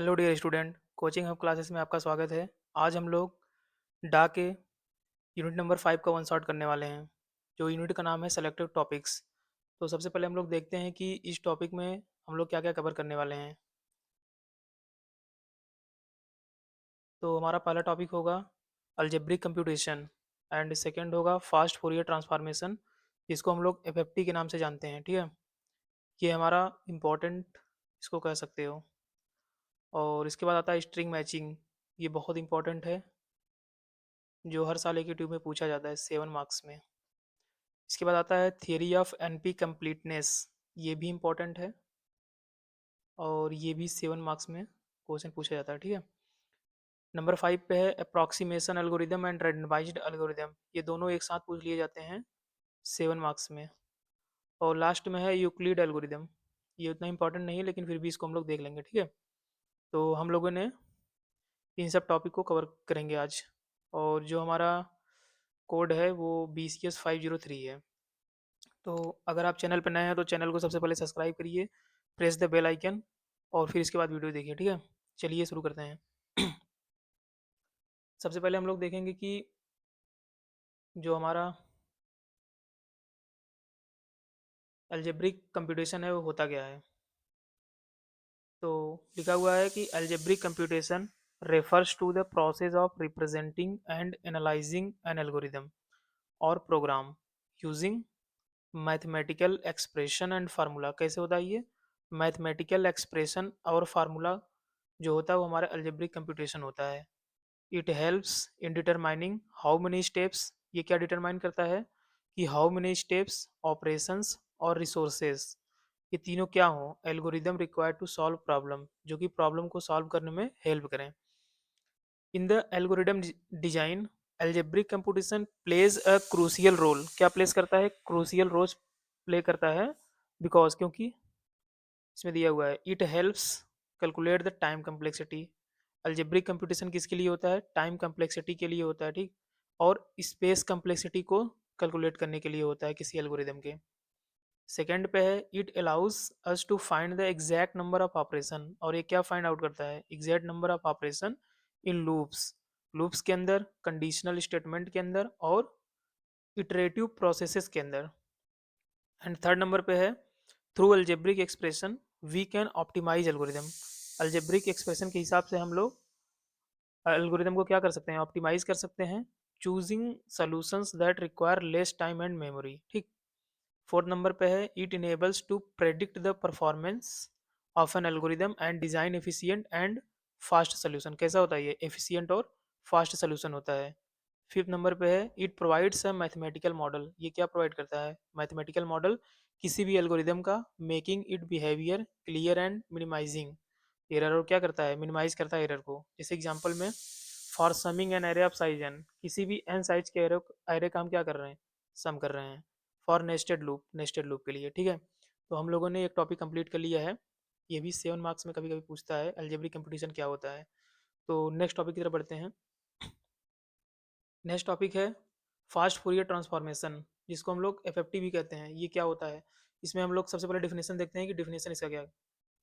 Hello dear student, coaching hub classes में आपका स्वागत है। आज हम लोग डा के यूनिट नंबर 5 का वन शॉट करने वाले हैं, जो यूनिट का नाम है सेलेक्टिव टॉपिक्स। तो सबसे पहले हम लोग देखते हैं कि इस टॉपिक में हम लोग क्या क्या कवर करने वाले हैं। तो हमारा पहला टॉपिक होगा अलजेब्रिक कंप्यूटेशन एंड सेकंड होगा फास्ट फोरियर ट्रांसफॉर्मेशन, जिसको हम लोग एफएफटी के नाम से जानते हैं। ठीक है, ये हमारा इम्पोर्टेंट इसको कह सकते हो। और इसके बाद आता है स्ट्रिंग मैचिंग, ये बहुत इंपॉर्टेंट है, जो हर साल एक ट्यूब में पूछा जाता है 7 मार्क्स में। इसके बाद आता है थियरी ऑफ एनपी कंप्लीटनेस, ये भी इम्पोर्टेंट है और ये भी 7 मार्क्स में क्वेश्चन पूछा जाता है। ठीक है, नंबर 5 पे है approximation algorithm and randomised algorithm, ये दोनों एक साथ पूछ लिए जाते हैं 7 मार्क्स में। और लास्ट में है यूक्लिड एल्गोरिदम, ये उतना इंपॉर्टेंट नहीं है लेकिन फिर भी इसको हम लोग देख लेंगे। ठीक है, तो हम लोगों ने इन सब टॉपिक को कवर करेंगे आज। और जो हमारा कोड है वो BCS 503 है। तो अगर आप चैनल पर नए हैं तो चैनल को सबसे पहले सब्सक्राइब करिए, प्रेस द बेल आइकन, और फिर इसके बाद वीडियो देखिए। ठीक है, चलिए शुरू करते हैं। सबसे पहले हम लोग देखेंगे कि जो हमारा अलजेब्रिक कंप्यूटेशन है वो होता क्या है। तो लिखा हुआ है कि algebraic computation refers to the process of representing and analyzing an algorithm or program using mathematical expression and formula. कैसे होता है ये मैथमेटिकल एक्सप्रेशन और फार्मूला जो होता है वो हमारा अलजेब्रिक कंप्यूटेशन होता है। It helps in determining how many steps, ये क्या डिटरमाइन करता है कि हाउ मेनी स्टेप्स, ऑपरेशंस और रिसोर्सेज, ये तीनों क्या हो algorithm required to solve problem, जो कि प्रॉब्लम को सॉल्व करने में हेल्प करें। In the algorithm design algebraic computation plays a crucial role, क्या प्लेस करता है, क्रूशियल रोल प्ले करता है। बिकॉज क्योंकि इसमें दिया हुआ है it helps calculate the time complexity. Algebraic computation किसके लिए होता है, टाइम कम्प्लेक्सिटी के लिए होता है। ठीक, और स्पेस कम्प्लेक्सिटी को कैलकुलेट करने के लिए होता है किसी एल्गोरिदम के। सेकेंड पे है it allows us to find the exact number of operation, और ये क्या फाइंड आउट करता है, exact number of operation in loops, loops के अंदर, कंडीशनल स्टेटमेंट के अंदर और इटरेटिव प्रोसेसेस के अंदर। एंड थर्ड नंबर पे है through algebraic expression we can optimise algorithm, algebraic expression के हिसाब से हम लोग एल्गोरिदम को क्या कर सकते हैं, ऑप्टिमाइज कर सकते हैं, choosing solutions that require less time and memory. ठीक, फोर्थ नंबर पे है it enables to predict the performance of an algorithm and design efficient and fast solution. कैसा होता है ये, एफिशिएंट और फास्ट सोल्यूशन होता है। फिफ्थ नंबर पे है it provides a mathematical model, ये क्या प्रोवाइड करता है, मैथमेटिकल मॉडल किसी भी एल्गोरिदम का, making it behaviour clear and minimising error, और क्या करता है, मिनिमाइज करता है एरर को। जैसे एग्जांपल में for summing an array of size N, किसी भी एन साइज के एरे का हम क्या कर रहे हैं, सम कर रहे हैं। For nested loop, nested loop के लिए। ठीक है, तो हम लोगों ने एक टॉपिक कंप्लीट कर लिया है। ये भी 7 मार्क्स में कभी कभी पूछता है अलजेब्रिक कंपटीशन क्या होता है। तो नेक्स्ट टॉपिक की तरफ बढ़ते हैं। नेक्स्ट टॉपिक है फास्ट फूरियर ट्रांसफॉर्मेशन, जिसको हम लोग एफएफटी भी कहते हैं। ये क्या होता है, इसमें हम लोग सबसे पहले डेफिनेशन देखते हैं कि डेफिनेशन इसका क्या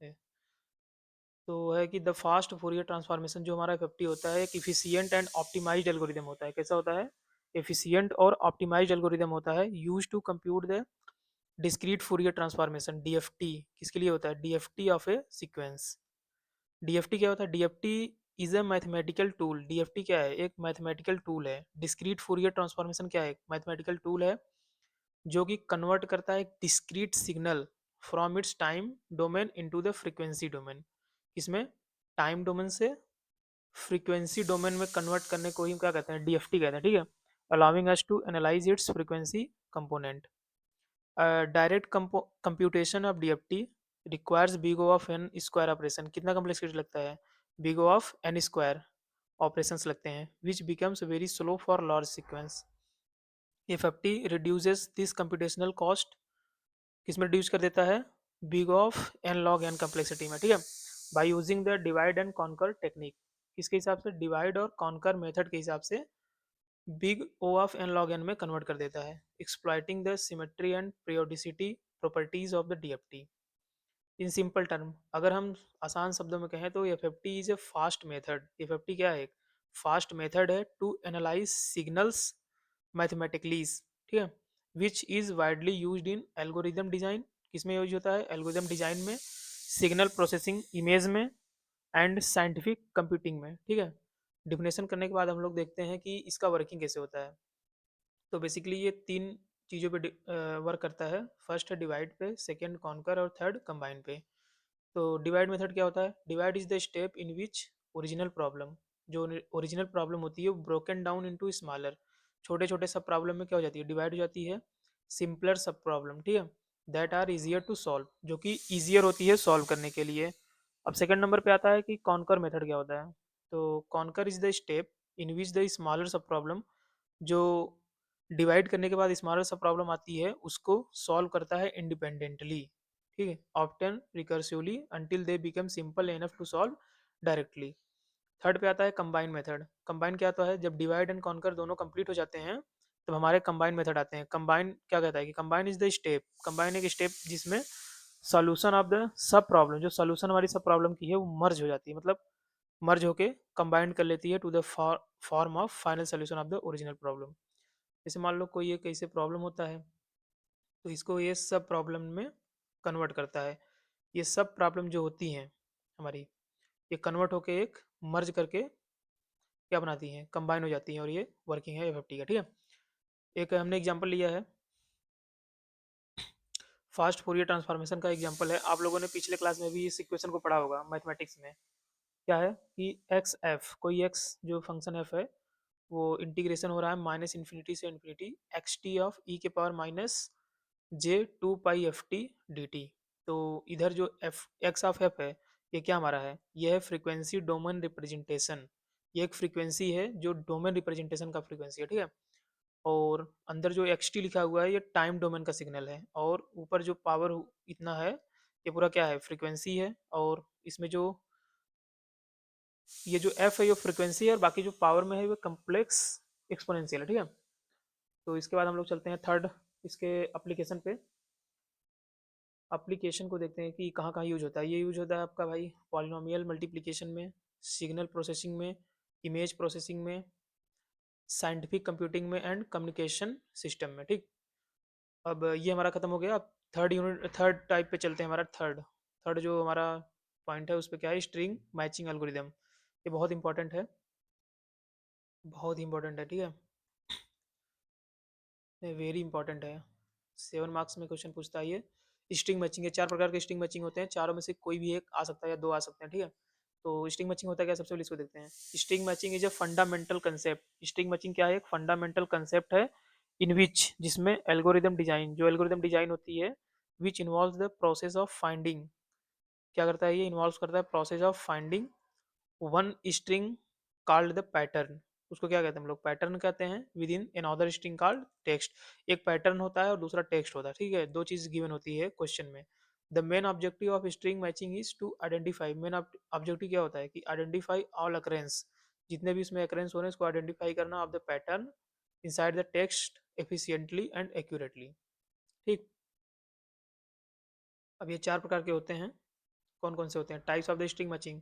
है। तो है कि द फास्ट फूरियर ट्रांसफॉर्मेशन जो हमारा एफएफटी होता है एक इफिशिएंट एंड ऑप्टिमाइज्ड एल्गोरिदम होता है। कैसा होता है, एफिशिएंट और ऑप्टिमाइज्ड एल्गोरिदम होता है use to compute the discrete Fourier transformation, DFT किसके लिए होता है, DFT of a sequence. DFT क्या होता है, DFT is a mathematical tool, DFT क्या है, एक मैथमेटिकल टूल है। डिस्क्रीट फूरियर ट्रांसफॉर्मेशन क्या है, एक मैथमेटिकल टूल है जो कि कन्वर्ट करता है discrete signal from its time domain into the frequency domain. इसमें टाइम डोमेन से फ्रीक्वेंसी डोमेन में कन्वर्ट करने को ही क्या कहते हैं, डीएफटी कहते हैं। ठीक है, allowing us to analyse its frequency component. Direct computation of DFT requires big O of N square operation, कितना कम्प्लेक्सिटी लगता है, big O of N square operations लगते हैं, which becomes very slow for large sequence. FFT reduces this computational cost, किस में reduce कर देता है, big of N log N complexity में। ठीक है, by using the divide and conquer technique, किसके हिसाब से, डिवाइड और कॉन्कर मेथड के हिसाब से big O of N log N में कन्वर्ट कर देता है, exploiting the symmetry and periodicity properties of the DFT. In simple term अगर हम आसान शब्दों में कहें तो FFT is a fast method. FFT क्या है? एक फास्ट मेथड है टू एनालाइज सिग्नल्स मैथमेटिकली, ठीक है, which is widely used in algorithm design. किसमें यूज होता है? एल्गोरिदम डिजाइन में, सिग्नल प्रोसेसिंग इमेज में, एंड साइंटिफिक कंप्यूटिंग में, ठीक है। डिफिनेशन करने के बाद हम लोग देखते हैं कि इसका वर्किंग कैसे होता है। तो बेसिकली ये तीन चीज़ों पे वर्क करता है। फर्स्ट है डिवाइड पे, सेकंड कॉन्कर और थर्ड कंबाइन पे। तो डिवाइड मेथड क्या होता है? Divide is the step in which original problem, जो ओरिजिनल प्रॉब्लम होती है वो ब्रोकन डाउन इनटू स्मॉलर, छोटे छोटे सब प्रॉब्लम में क्या हो जाती है? डिवाइड हो जाती है सिंपलर सब प्रॉब्लम, ठीक है, that are easier to solve, जो कि ईजियर होती है सॉल्व करने के लिए। अब सेकंड नंबर पे आता है कि कॉन्कर मेथड क्या होता है। तो conquer is the step in which the smaller सब प्रॉब्लम, जो डिवाइड करने के बाद स्मॉलर सब प्रॉब्लम आती है उसको सॉल्व करता है इंडिपेंडेंटली, ठीक है, often recursively until they become simple enough to solve directly. Third पे आता है कंबाइन मेथड। कंबाइन क्या होता है? जब डिवाइड एंड कॉन्कर दोनों कंप्लीट हो जाते हैं तब हमारे कंबाइन मेथड आते हैं। कंबाइन क्या कहता है कि combine is the step, combine एक स्टेप जिसमें solution of the sub problem, जो सॉल्यूशन वाली सब प्रॉब्लम की है वो मर्ज हो जाती है, मतलब मर्ज होके कंबाइंड कर लेती है to the form of final solution of the original problem. जैसे मान लो कोई एक ऐसे प्रॉब्लम होता है तो इसको ये सब प्रॉब्लम में कन्वर्ट करता है। ये सब प्रॉब्लम जो होती हैं हमारी, ये कन्वर्ट होके एक मर्ज करके क्या बनाती हैं? कंबाइन हो जाती हैं, और ये वर्किंग है एफएफटी का, ठीक है। एक हमने एग्जांपल लिया है, फास्ट फोरियर ट्रांसफॉर्मेशन का एग्जांपल है। आप लोगों ने पिछले क्लास में भी इस इक्वेशन को पढ़ा होगा मैथमेटिक्स में। क्या है कि एक्स एफ, कोई एक्स जो फंक्शन एफ है वो इंटीग्रेशन हो रहा है माइनस इन्फिनिटी से infinity X T of E के power minus J two pi F T D T. तो इधर जो एफ एक्स ऑफ एफ है ये क्या हमारा है? ये है फ्रीक्वेंसी डोमेन रिप्रेजेंटेशन। ये एक फ्रीक्वेंसी है जो डोमेन रिप्रेजेंटेशन का फ्रीक्वेंसी है, ठीक है। और अंदर जो एक्स टी लिखा हुआ है ये टाइम डोमेन का सिग्नल है, और ऊपर जो पावर इतना है ये पूरा क्या है? फ्रीक्वेंसी है। और इसमें जो ये जो एफ है ये फ्रीक्वेंसी है, और बाकी जो पावर में है वो कम्प्लेक्स एक्सपोनेंशियल है, ठीक है। तो इसके बाद हम लोग चलते हैं थर्ड इसके एप्लीकेशन पे। एप्लीकेशन को देखते हैं कि कहाँ कहाँ यूज होता है। ये यूज होता है आपका भाई पॉलिनोमियल मल्टीप्लिकेशन में, सिग्नल प्रोसेसिंग में, इमेज प्रोसेसिंग में, साइंटिफिक कंप्यूटिंग में, एंड कम्युनिकेशन सिस्टम में, ठीक। अब ये हमारा खत्म हो गया। अब थर्ड यूनिट, थर्ड टाइप पे चलते हैं। हमारा थर्ड थर्ड जो हमारा पॉइंट है उस पर क्या है? String matching algorithm. ये बहुत इंपॉर्टेंट है, बहुत इंपॉर्टेंट है, ठीक है, वेरी इंपॉर्टेंट है। 7 मार्क्स में क्वेश्चन पूछता है ये। स्ट्रिंग मैचिंग है, 4 प्रकार के स्ट्रिंग मैचिंग होते हैं, चारों में से कोई भी एक आ सकता है या दो आ सकते हैं, ठीक है। तो स्ट्रिंग मैचिंग होता है क्या? सबसे पहले इसको देखते हैं। String matching is a fundamental concept. String matching क्या है? एक फंडामेंटल कंसेप्ट है इन विच, जिसमें एल्गोरिदम डिजाइन, जो एल्गोरिदम डिजाइन होती है, which involve the process of finding, क्या करता है? ये इन्वॉल्व करता है process of finding one string called the pattern. उसको क्या कहते हैं हम लोग? पैटर्न कहते हैं। With in an other string called text. एक पैटर्न होता है और दूसरा टेक्स्ट होता है, ठीक है। दो चीज गिवन होती है क्वेश्चन में। The main objective of string matching is to identify, main objective क्या होता है कि आइडेंटिफाई ऑल अकरेंस, जितने भी इसमें अकरेंस हो रहे हैं इसको आइडेंटिफाई करना of the pattern inside the text efficiently and accurately, ठीक। अब ये 4 प्रकार के होते हैं। कौन कौन से होते हैं? Types of the string matching.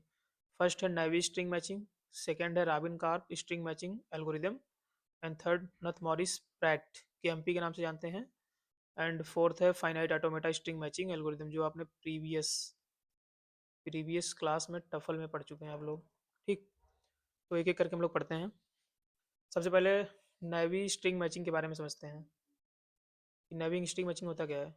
First है नाइवी स्ट्रिंग मैचिंग, सेकंड है robin carp string matching algorithm, and third नथ मॉरिस प्रैट केएमपी के नाम से जानते हैं, एंड फोर्थ है finite automata string matching algorithm, जो आपने प्रीवियस प्रीवियस क्लास में टफल में पढ़ चुके हैं आप लोग, ठीक। तो एक एक करके हम लोग पढ़ते हैं। सबसे पहले नाइवी स्ट्रिंग मैचिंग के बारे में समझते हैं कि नाइवी स्ट्रिंग मैचिंग होता क्या है।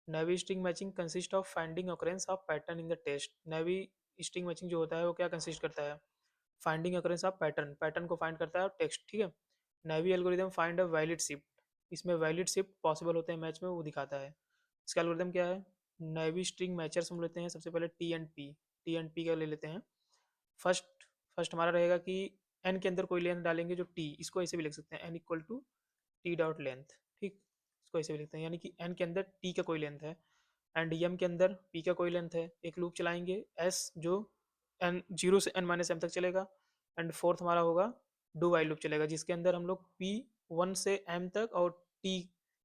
Naive string matching consist of finding occurrence of pattern in the text. Naive string matching जो होता है वो क्या कंसिस्ट करता है? Finding occurrence of pattern, pattern को फाइंड करता है टेक्स्ट, ठीक है। Naive algorithm find a valid shift, इसमें वैलिड शिफ्ट पॉसिबल होते हैं मैच में, वो दिखाता है। इसका एल्गोरिदम क्या है? नाइवी स्ट्रिंग मैचर्स हम लेते हैं सबसे पहले T and P. T and P का ले लेते हैं। फर्स्ट फर्स्ट हमारा रहेगा कि एन के अंदर कोई लेंथ डालेंगे जो टी, इसको ऐसे भी लिख सकते हैं N equal to T dot length, ठीक। इसको ऐसे भी लिखते हैं, यानी कि एन के अंदर टी का कोई लेंथ है एंड एम के अंदर पी का कोई लेंथ है। एक लूप चलाएंगे एस जो एन जीरो से एन माइनस एम तक चलेगा, एंड फोर्थ हमारा होगा डू वाइल लूप चलेगा, जिसके अंदर हम लोग पी 1 से एम तक और टी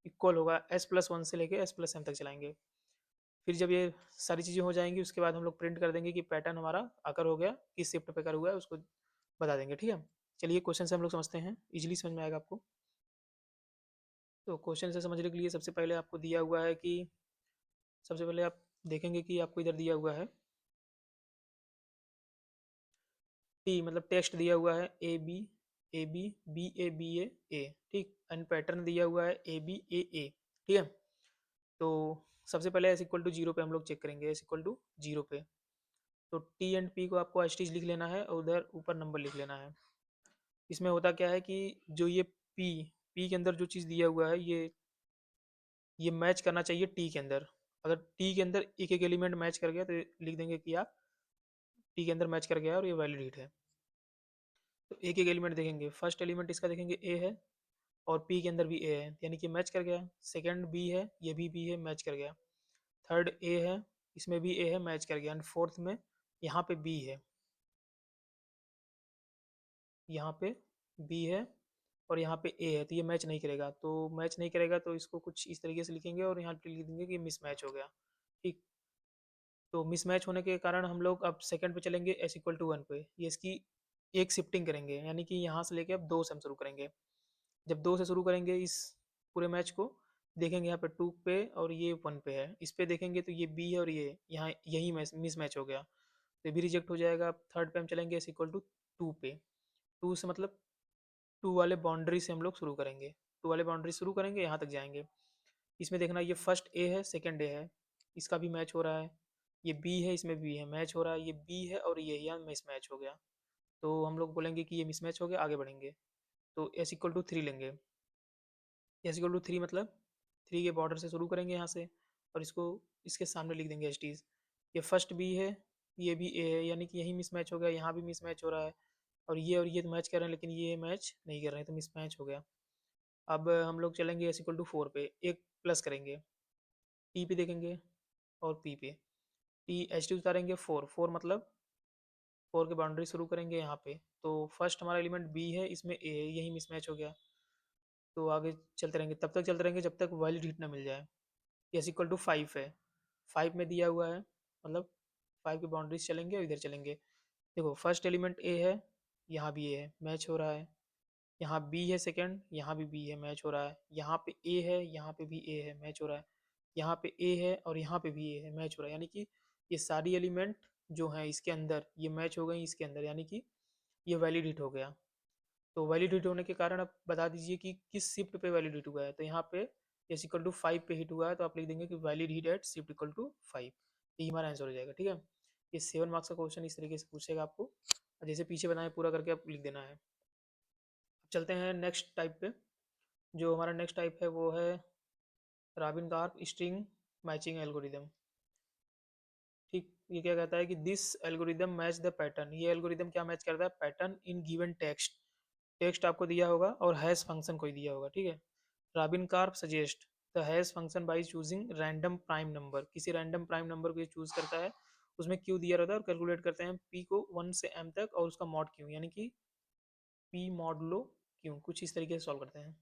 इक्वल होगा एस प्लस 1 से लेके एस प्लस एम तक चलाएंगे। फिर जब ये सारी चीज़ें हो जाएंगी उसके बाद हम लोग प्रिंट कर देंगे कि पैटर्न हमारा आकर हो गया, किस शिफ्ट पे कर हुआ है उसको बता देंगे। ठीक है, चलिए क्वेश्चन से हम लोग समझते हैं, इजीली समझ में आएगा आपको। तो क्वेश्चन से समझने के लिए सबसे पहले आपको दिया हुआ है कि सबसे पहले आप देखेंगे कि आपको इधर दिया हुआ है टी, मतलब टेक्स्ट दिया हुआ है A B B A B A, ठीक, एंड पैटर्न दिया हुआ है ए बी ए, ठीक है। तो सबसे पहले एस इक्वल टू जीरो पे हम लोग चेक करेंगे, एस इक्वल टू जीरो पे तो टी एंड पी को आपको एस्टीज लिख लेना है और उधर ऊपर नंबर लिख लेना है। इसमें होता क्या है कि जो ये पी पी के अंदर जो चीज़ दिया हुआ है ये मैच करना चाहिए टी के अंदर। अगर टी के अंदर एक एक एलिमेंट मैच कर गया तो लिख देंगे कि आप टी के अंदर मैच कर गया और ये वैलिड हिट है। तो एक एक एलिमेंट देखेंगे, फर्स्ट एलिमेंट इसका देखेंगे ए है और पी के अंदर भी ए है, यानी कि मैच कर गया। सेकंड बी है, ये भी बी है, मैच कर गया। थर्ड ए है, इसमें भी ए है, मैच कर गया। एंड फोर्थ में यहाँ पे बी है, यहाँ पे बी है और यहाँ पे ए है, तो ये मैच नहीं करेगा। तो मैच नहीं करेगा तो इसको कुछ इस तरीके से लिखेंगे और यहाँ पे लिख देंगे कि मिसमैच हो गया। ठीक, तो मिसमैच होने के कारण हम लोग अब सेकंड पे चलेंगे एस इक्वल टू वन पे। ये इसकी एक शिफ्टिंग करेंगे, यानी कि यहाँ से लेके अब दो से हम शुरू करेंगे। जब दो से शुरू करेंगे इस पूरे मैच को, देखेंगे यहाँ पे टू पे और ये वन पे है, इस पे देखेंगे तो ये बी है और ये यहाँ यही मिस मैच हो गया, तो ये भी रिजेक्ट हो जाएगा। अब थर्ड पे हम चलेंगे एस इक्वल टू टू पे। टू से मतलब टू वाले बाउंड्री से हम लोग शुरू करेंगे, टू वाले बाउंड्री शुरू करेंगे, यहाँ तक जाएंगे। इसमें देखना ये फर्स्ट ए है, सेकंड ए है, इसका भी मैच हो रहा है। ये बी है, इसमें बी है, मैच हो रहा है। ये बी है और ये यहाँ मिस मैच हो गया, तो हम लोग बोलेंगे कि ये मिस मैच हो गया, आगे बढ़ेंगे। तो एस इक्वल टू थ्री लेंगे। एस इक्वल टू थ्री मतलब थ्री के बॉर्डर से शुरू करेंगे यहाँ से और इसको इसके सामने लिख देंगे एस टीज। ये फर्स्ट बी है, ये भी ए है, यानी कि यही मिस मैच हो गया, यहाँ भी मिस मैच हो रहा है। और ये तो मैच कर रहे हैं लेकिन ये मैच नहीं कर रहे हैं, तो मिस मैच हो गया। अब हम लोग चलेंगे एस इक्वल टू फोर पे, एक प्लस करेंगे, टी पे देखेंगे और पी पे। टी एच टी उतारेंगे, फोर फोर मतलब फोर के बाउंड्री शुरू करेंगे यहाँ पे। तो फर्स्ट हमारा एलिमेंट बी है, इसमें ए है, यही मिसमैच हो गया। तो आगे चलते रहेंगे, तब तक चलते रहेंगे जब तक वैलिड हिट ना मिल जाए। एस इक्वल टू फाइव है, फाइव में दिया हुआ है, मतलब फाइव की बाउंड्रीज चलेंगे और इधर चलेंगे। देखो फर्स्ट एलिमेंट ए है, यहाँ भी ए है, मैच हो रहा है। यहाँ बी है सेकंड, यहाँ भी बी है, मैच हो रहा है। यहाँ पे ए है, यहाँ पे भी ए है, मैच हो रहा है। यहाँ पे ए है और यहाँ पे भी ए है, मैच हो रहा है। यानी कि ये सारी एलिमेंट जो हैं इसके अंदर ये मैच हो गई इसके अंदर, यानी कि ये वैलिड हिट हो गया। तो वैलिड हिट होने के कारण आप बता दीजिए कि किस शिफ्ट पे वैलिड हिट हुआ है। तो यहाँ पे एस इक्वल टू फाइव पे हिट हुआ है, तो आप लिख देंगे कि valid hit at shift equal to five. ये हमारा आंसर हो जाएगा। ठीक है, ये 7 मार्क्स का क्वेश्चन इस तरीके से पूछेगा आपको, जैसे पीछे बनाए पूरा करके आप लिख देना है। अब चलते हैं नेक्स्ट टाइप पे। जो हमारा नेक्स्ट टाइप है वो है robin carp string matching algorithm. ठीक, ये क्या कहता है कि this algorithm match the pattern. ये एल्गोरिदम क्या मैच करता है, pattern in given text. Text आपको दिया होगा और हैश फंक्शन कोई दिया होगा। ठीक है, robin carp suggest the hash function by choosing random prime number. किसी रैंडम प्राइम नंबर को ये चूज करता है, उसमें क्यू दिया रहता है और कैलकुलेट करते हैं पी को 1 से m तक और उसका मॉड क्यू, यानी कि पी मॉडलो क्यू, कुछ इस तरीके से सॉल्व करते हैं।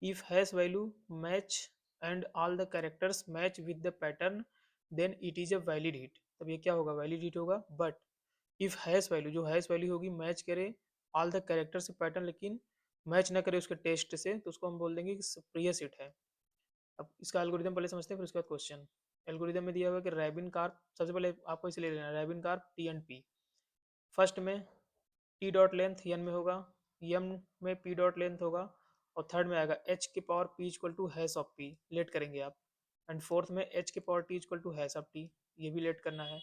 If hash value match and all the characters match with the pattern then it is a valid hit। तब ये क्या होगा, वैलिड हिट होगा। बट इफ हैश वैल्यू, जो हैश वैल्यू होगी मैच करे ऑल द कैरेक्टर से पैटर्न लेकिन मैच ना करे उसके टेस्ट से, तो उसको हम बोल देंगे कि स्प्रियस हिट है। अब इसका एल्गोरिदम पहले समझते हैं, फिर उसके बाद क्वेश्चन। एल्गोरिदम में दिया हुआ है कि रैबिन कार्प, सबसे पहले आपको इसे ले लेना है, Rabin Karp T and P. First में टी डॉट लेंथ एन में होगा, एम में पी डॉट लेंथ होगा और थर्ड में आएगा एच के power P equal to hash of P, let करेंगे आप। एंड फोर्थ में एच के power T equal to hash of T, ये भी लेट करना है।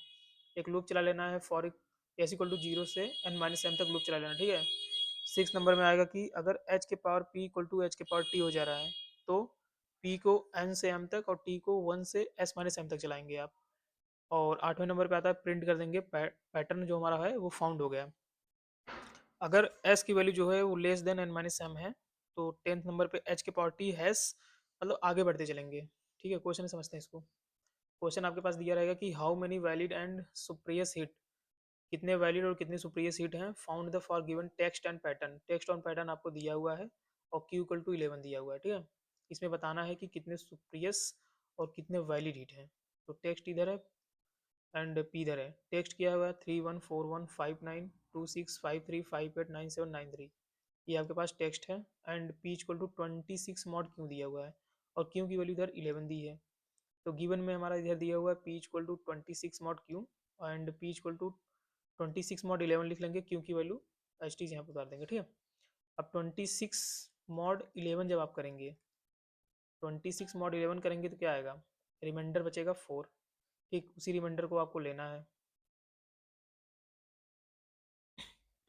एक लूप चला लेना है for S equal to zero से एन माइनस एम तक लूप चला लेना। ठीक है, सिक्स नंबर में आएगा कि अगर एच के power P equal to H के पावर टी हो जा रहा है तो पी को एन से एम तक और टी को वन से एस माइनस एम तक चलाएंगे आप। और आठवें नंबर पे आता है प्रिंट कर देंगे पैटर्न जो हमारा है वो फाउंड हो गया। अगर एस की वैल्यू जो है वो less than N minus M है तो टेंथ नंबर पे एच के पावर टी हैश, मतलब आगे बढ़ते चलेंगे। ठीक है, क्वेश्चन समझते हैं इसको। क्वेश्चन आपके पास दिया रहेगा कि how many valid and spurious hit, कितने वैलिड और कितने सुप्रियस हिट हैं, found the for given text and pattern. Text और पैटर्न आपको दिया हुआ है और क्यू इक्वल टू 11 दिया हुआ है। ठीक है, इसमें बताना है कि कितने सुप्रियस और कितने वैलिड हिट हैं। तो टेक्स्ट इधर है एंड पी इधर है। टेक्स्ट किया हुआ है 3141592653589793, ये आपके पास टेक्स्ट है। And P equal to 26 mod क्यों दिया हुआ है और क्यों की वैल्यू इधर 11 दी है। तो गिवन में हमारा इधर दिया हुआ है P equal to 26 mod Q and P equal to 26 mod 11 लिख लेंगे, क्यू की वैल्यू एच टी यहाँ पर उतार देंगे, ठीक है। अब 26 मॉड 11 जब आप करेंगे, 26 मॉड 11 करेंगे तो क्या आएगा, रिमाइंडर बचेगा 4। ठीक, उसी रिमाइंडर को आपको लेना है।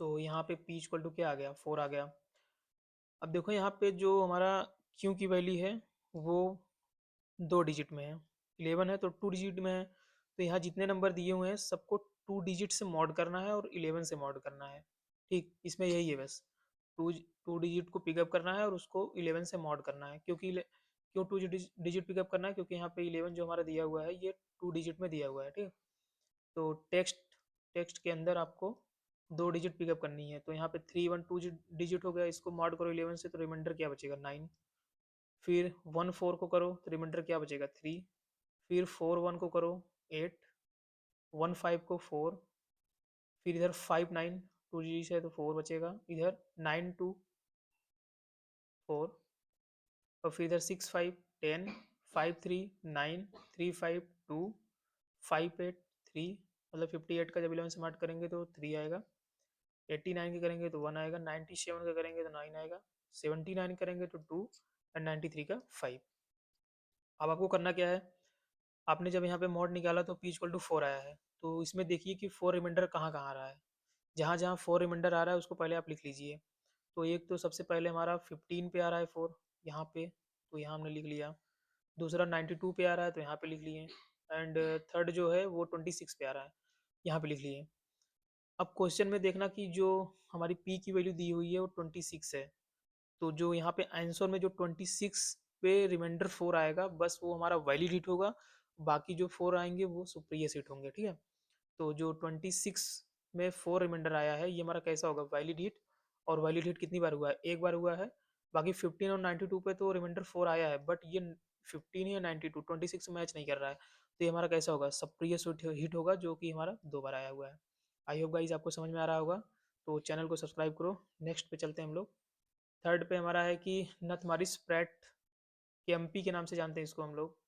तो यहाँ पे पी इक्वल टू क्या आ गया, 4 आ गया। अब देखो यहाँ पे जो हमारा क्यू की वैल्यू है वो 2 डिजिट में है, 11 है तो 2 डिजिट में है। तो यहाँ जितने नंबर दिए हुए हैं सबको 2 डिजिट से मॉड करना है और 11 से मॉड करना है। ठीक, इसमें यही है बस, टू टू डिजिट को पिकअप करना है और उसको 11 से मॉड करना है। क्यों 2 डिजिट पिकअप करना है, क्योंकि यहाँ पे 11 जो हमारा दिया हुआ है ये 2 डिजिट में दिया हुआ है। ठीक, तो टेक्स्ट टेक्स्ट के अंदर आपको 2 डिजिट पिकअप करनी है। तो यहाँ पे 3 1 2 डिजिट हो गया, इसको मॉड करो 11 से तो रिमाइंडर क्या बचेगा 9। फिर 1 4 को करो तो रिमाइंडर क्या बचेगा 3। फिर 4 1 को करो 8, 1 5 को 4, फिर इधर 5 9, 2 डिजिट है तो 4 बचेगा, इधर 9 2 4, और फिर इधर 6 5 10, 5 3 9, 3 5 2, 5 8 3, मतलब 58 का जब 11 से मल्ट करेंगे तो 3 आएगा, 89 का करेंगे तो 1 आएगा, 97 का करेंगे तो 9 आएगा, 79 करेंगे तो 2 एंड 93 का 5। अब आपको करना क्या है, आपने जब यहाँ पे मॉड निकाला तो पी इक्वल टू 4 आया है, तो इसमें देखिए कि 4 रिमाइंडर कहाँ कहाँ आ रहा है। जहाँ जहाँ 4 रिमाइंडर आ रहा है उसको पहले आप लिख लीजिए। तो एक तो सबसे पहले हमारा 15 पे आ रहा है 4 यहाँ पे, तो यहाँ हमने लिख लिया। दूसरा 92 पे आ रहा है तो यहाँ पे लिख लिए। एंड थर्ड जो है वो 26 पे आ रहा है, यहाँ पे लिख लिए। अब क्वेश्चन में देखना कि जो हमारी पी की वैल्यू दी हुई है वो 26 है, तो जो यहाँ पे आंसर में जो 26 पे रिमाइंडर 4 आएगा बस वो हमारा वैलिड हिट होगा, बाकी जो 4 आएंगे वो सुप्रियस हिट होंगे। ठीक है, तो जो 26 में 4 रिमाइंडर आया है ये हमारा कैसा होगा, वैलिड हिट। और वैलिड हिट कितनी बार हुआ है, एक बार हुआ है। बाकी 15 और 92 पे तो रिमाइंडर 4 आया है, बट ये 15 या 92 26 मैच नहीं कर रहा है, तो ये हमारा कैसा होगा, सप्रियस हिट होगा, जो कि हमारा 2 बार आया हुआ है। आई होप गाइस आपको समझ में आ रहा होगा, तो चैनल को सब्सक्राइब करो। नेक्स्ट पे चलते हैं हम लोग। थर्ड पे हमारा है कि नथमारिस प्रैट केम्पी के नाम से जानते हैं इसको हम लोग।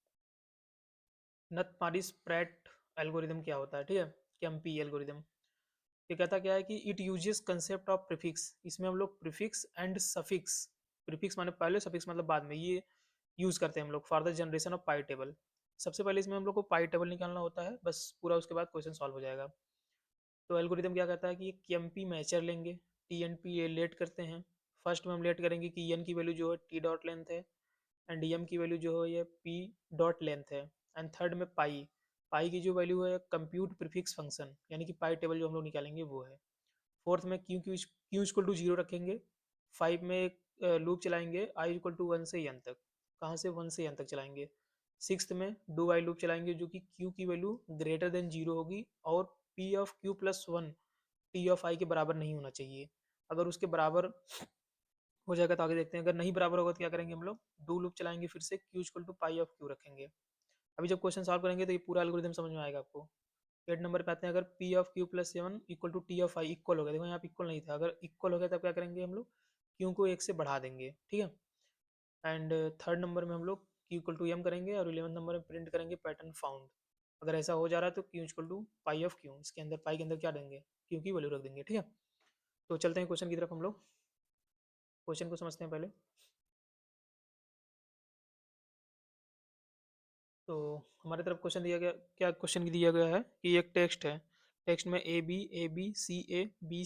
नथमारिस प्रैट एल्गोरिदम क्या होता है, ठीक है, केम्पी एल्गोरिदम। ये कहता क्या है कि it uses concept of prefix, इसमें हम लोग प्रीफिक्स एंड सफिक्स, प्रीफिक्स माने पहले, सफिक्स मतलब बाद में, ये यूज करते हैं हम लोग for the generation of pi table. सबसे पहले इसमें हम लोग को पाई टेबल निकालना होता है बस पूरा, उसके बाद क्वेश्चन सॉल्व हो जाएगा। तो एल्गोरिदम क्या कहता है कि के एम पी मैचर लेंगे, टी एन पी लेट करते हैं। फर्स्ट में हम लेट करेंगे कि एन की वैल्यू जो है टी डॉट लेंथ है एंड एम की वैल्यू जो है ये पी डॉट लेंथ है। एंड थर्ड में पाई, पाई की जो वैल्यू है कंप्यूट प्रीफिक्स फंक्शन, यानी कि पाई टेबल जो हम लोग निकालेंगे वो है। फोर्थ में क्यू इक्वल टू जीरो रखेंगे। 5 में एक लूप चलाएंगे आई इक्वल टू 1 से एन तक, कहाँ से 1 से एन तक चलाएंगे। सिक्स्थ में डू वाइल लूप चलाएंगे जो कि क्यू की वैल्यू ग्रेटर देन जीरो होगी और P of Q plus one T of I के बराबर नहीं होना चाहिए। अगर उसके बराबर हो जाएगा तो आगे देखते हैं, अगर नहीं बराबर होगा तो क्या करेंगे हम लोग, डू लूप चलाएंगे, फिर से Q equal to pi of Q रखेंगे। अभी जब क्वेश्चन सॉल्व करेंगे तो ये पूरा एल्गोरिथम समझ में आएगा आपको। 8 नंबर पे आते हैं, अगर P of Q plus 7 equal to T of I equal हो गया, देखो यहाँ पे इक्वल नहीं था, अगर इक्वल हो गया तब क्या करेंगे हम लोग, क्यू को 1 से बढ़ा देंगे, ठीक है। एंड थर्ड नंबर में हम लोग क्यू इक्वल टू एम करेंगे और 11 नंबर में प्रिंट करेंगे पैटर्न फाउंड। अगर ऐसा हो जा रहा है तो Q equal to pi of Q, इसके अंदर पाई के अंदर क्या देंगे, क्यू की वैल्यू रख देंगे, ठीक है। तो चलते हैं क्वेश्चन की तरफ, हम लोग क्वेश्चन को समझते हैं पहले। तो हमारी तरफ क्वेश्चन दिया गया, क्या क्वेश्चन दिया गया है कि एक टेक्स्ट है, टेक्स्ट में A B C A B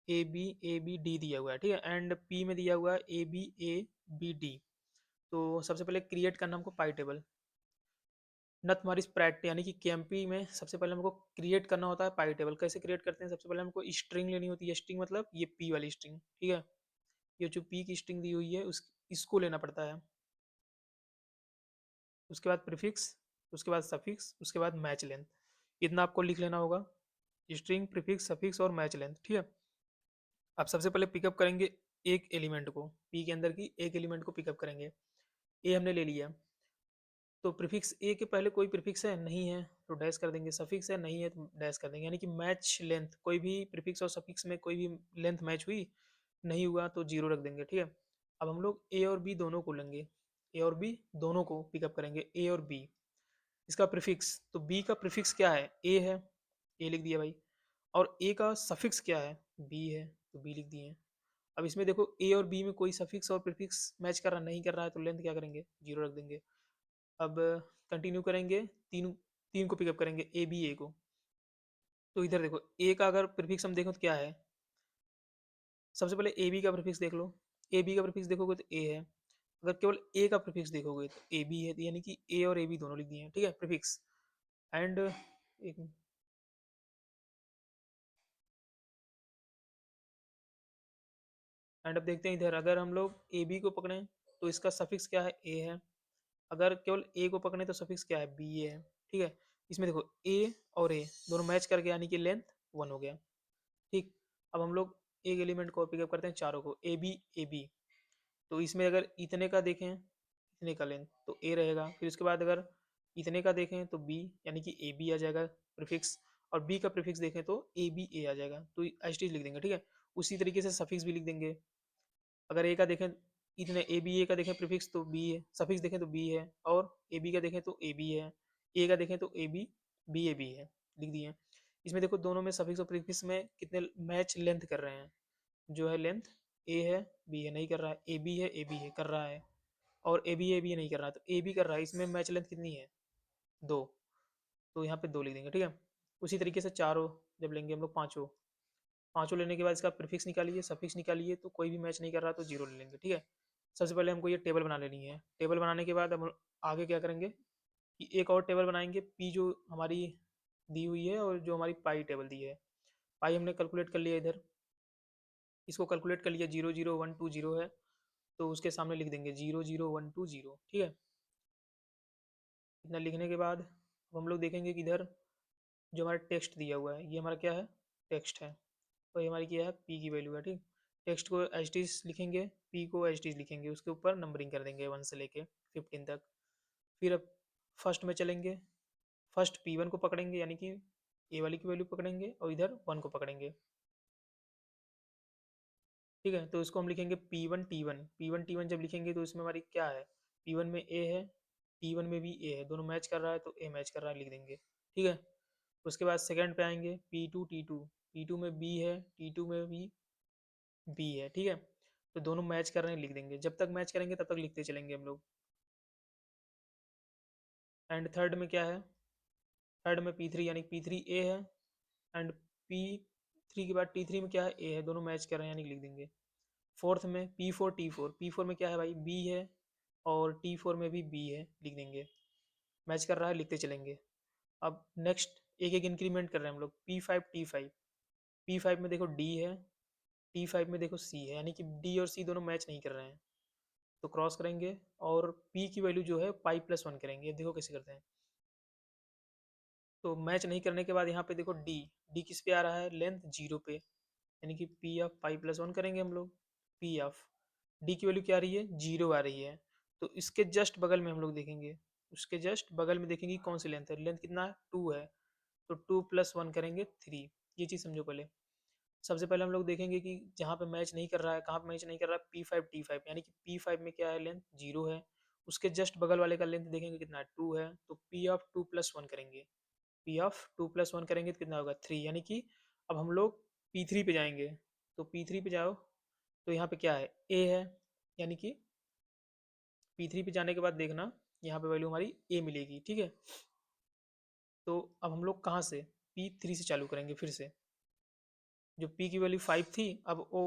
A B A B D दिया हुआ है, ठीक है। एंड पी में दिया हुआ है ए बी डी। तो सबसे पहले क्रिएट करना हमको पाई टेबल। नथ मारिस प्रैट यानी कि केएमपी में सबसे पहले हमको क्रिएट करना होता है पाई टेबल। कैसे क्रिएट करते हैं, सबसे पहले हमको स्ट्रिंग लेनी होती है, स्ट्रिंग मतलब ये पी वाली स्ट्रिंग, ठीक है। ये जो पी की स्ट्रिंग दी हुई है उस इसको लेना पड़ता है। उसके बाद प्रीफिक्स, उसके बाद सफिक्स, उसके बाद मैच लेंथ, इतना आपको लिख लेना होगा। स्ट्रिंग, प्रीफिक्स, सफिक्स और मैच लेंथ, ठीक है। अब सबसे पहले पिकअप करेंगे एक एलिमेंट को, पी के अंदर की एक एलिमेंट को पिकअप करेंगे। ए हमने ले लिया, तो प्रीफिक्स ए के पहले कोई प्रीफिक्स है नहीं है तो डैश कर देंगे, सफिक्स है नहीं है तो डैश कर देंगे, यानी कि मैच लेंथ, कोई भी प्रीफिक्स और सफिक्स में कोई भी लेंथ मैच हुई नहीं हुआ तो जीरो रख देंगे, ठीक है। अब हम लोग ए और बी दोनों को लेंगे, ए और बी दोनों को पिकअप करेंगे, ए और बी, इसका प्रीफिक्स, तो बी का प्रीफिक्स क्या है, ए लिख दिया भाई, और ए का सफिक्स क्या है, बी है, तो बी लिख दिए। अब इसमें देखो ए और बी में कोई सफिक्स और प्रीफिक्स मैच कर रहा नहीं कर रहा है तो लेंथ क्या करेंगे, जीरो रख देंगे। अब कंटिन्यू करेंगे, तीन तीन को पिकअप करेंगे, ए बी ए को। तो इधर देखो ए का अगर प्रीफिक्स हम देखो तो क्या है, सबसे पहले ए बी का प्रीफिक्स देख लो, ए बी का प्रीफिक्स देखोगे तो ए है, अगर केवल ए का प्रीफिक्स देखोगे तो ए बी है, तो यानी कि ए और ए बी दोनों लिख दिए हैं, ठीक है, प्रीफिक्स। एंड एक एंड अब देखते हैं इधर, अगर हम लोग ए बी को पकड़ें तो इसका सफिक्स क्या है, ए है, अगर केवल ए को पकड़े तो सफिक्स क्या है, बी है, ठीक है। इसमें देखो ए और ए दोनों मैच कर गया यानी कि लेंथ वन हो गया, ठीक। अब हम लोग एक एलिमेंट को पिकअप करते हैं, चारों को, ए बी, तो इसमें अगर इतने का देखें, इतने का लेंथ तो ए रहेगा, फिर उसके बाद अगर इतने का देखें तो बी, यानी कि ए बी आ जाएगा प्रीफिक्स, और बी का प्रीफिक्स देखें तो ए बी ए आ जाएगा, तो एच लिख देंगे, ठीक है। उसी तरीके से सफिक्स भी लिख देंगे, अगर ए का देखें, इतने ए बी ए का देखें प्रीफिक्स तो बी है, सफिक्स देखें तो बी है, और ए बी का देखें तो ए बी है, ए का देखें तो ए बी है, लिख दिए। इसमें देखो दोनों में सफिक्स और प्रीफिक्स में कितने मैच लेंथ कर रहे हैं, जो है लेंथ ए है बी है नहीं कर रहा है, ए बी है कर रहा है, और ए बी नहीं कर रहा है, तो ए बी कर रहा है, इसमें मैच लेंथ कितनी है, दो, तो यहाँ पे दो लिख देंगे, ठीक है। उसी तरीके से चारों जब लेंगे हम लोग, पाँचों पाँचों लेने के बाद इसका प्रीफिक्स निकालिए, सफिक्स निकालिए, तो कोई भी मैच नहीं कर रहा तो जीरो ले लेंगे, ठीक है। सबसे पहले हमको ये टेबल बना लेनी है, टेबल बनाने के बाद हम आगे क्या करेंगे कि एक और टेबल बनाएंगे, पी जो हमारी दी हुई है और जो हमारी पाई टेबल दी है, पाई हमने कैलकुलेट कर लिया इधर, इसको कैलकुलेट कर लिया, 0 0 1 2 0 है, तो उसके सामने लिख देंगे 0 0 1 2 0, ठीक है। इतना लिखने के बाद अब हम लोग देखेंगे कि इधर जो हमारा टेक्स्ट दिया हुआ है ये हमारा क्या है, टेक्स्ट है, तो ये हमारी क्या है, पी की वैल्यू है, ठीक। टेक्स्ट को एच टी लिखेंगे, पी को एच टी लिखेंगे, उसके ऊपर नंबरिंग कर देंगे 1 से लेके 15 तक। फिर अब फर्स्ट में चलेंगे, फर्स्ट पी वन को पकड़ेंगे, यानी कि ए वाली की वैल्यू पकड़ेंगे, और इधर वन को पकड़ेंगे, ठीक है। तो इसको हम लिखेंगे पी वन टी वन जब लिखेंगे तो इसमें हमारी क्या है, पी वन में ए है, टी वन में भी ए है, दोनों मैच कर रहा है तो ए मैच कर रहा है लिख देंगे, ठीक है। उसके बाद सेकंड पे आएंगे, पी टू में बी है, टी टू में भी बी है, ठीक है, तो दोनों मैच कर रहे हैं लिख देंगे, जब तक मैच करेंगे तब तक लिखते चलेंगे हम लोग। एंड थर्ड में क्या है, थर्ड में पी थ्री, यानी पी थ्री ए है, एंड पी थ्री के बाद टी थ्री में क्या है, ए है, दोनों मैच कर रहे हैं यानी लिख देंगे। फोर्थ में पी फोर में क्या है भाई, बी है, और टी फोर में भी बी है, लिख देंगे, मैच कर रहा है लिखते चलेंगे। अब नेक्स्ट एक एक इंक्रीमेंट कर रहे हैं हम लोग, पी फाइव में देखो डी है, टी फाइव में देखो सी है, यानी कि डी और सी दोनों मैच नहीं कर रहे हैं, तो क्रॉस करेंगे, और p की वैल्यू जो है पाई प्लस वन करेंगे, देखो कैसे करते हैं। तो मैच नहीं करने के बाद यहाँ पे देखो डी किस पे आ रहा है, लेंथ जीरो पे, यानी कि P of pi plus one करेंगे हम लोग, पी ऑफ डी की वैल्यू क्या आ रही है, जीरो आ रही है, तो इसके जस्ट बगल में हम लोग देखेंगे, उसके जस्ट बगल में देखेंगे कौन सी लेंथ है, लेंथ कितना है, टू है, तो टू प्लस वन करेंगे थ्री, ये चीज़ समझो पहले। सबसे पहले हम लोग देखेंगे कि जहाँ पे मैच नहीं कर रहा है, कहाँ पे मैच नहीं कर रहा है, P5 T5, यानी कि P5 में क्या है, लेंथ जीरो है, उसके जस्ट बगल वाले का लेंथ देखेंगे कितना है, टू है, तो P of two plus one करेंगे, P of two plus one करेंगे तो कितना होगा, थ्री, यानी कि अब हम लोग P3 पे जाएंगे, तो P3 पे जाओ, तो यहाँ पे क्या है, A है, यानी कि P3 पे जाने के बाद देखना यहाँ पे वैल्यू हमारी A मिलेगी, ठीक है। तो अब हम लोग कहाँ से, P3 से चालू करेंगे फिर से, जो पी की वैल्यू 5 थी अब वो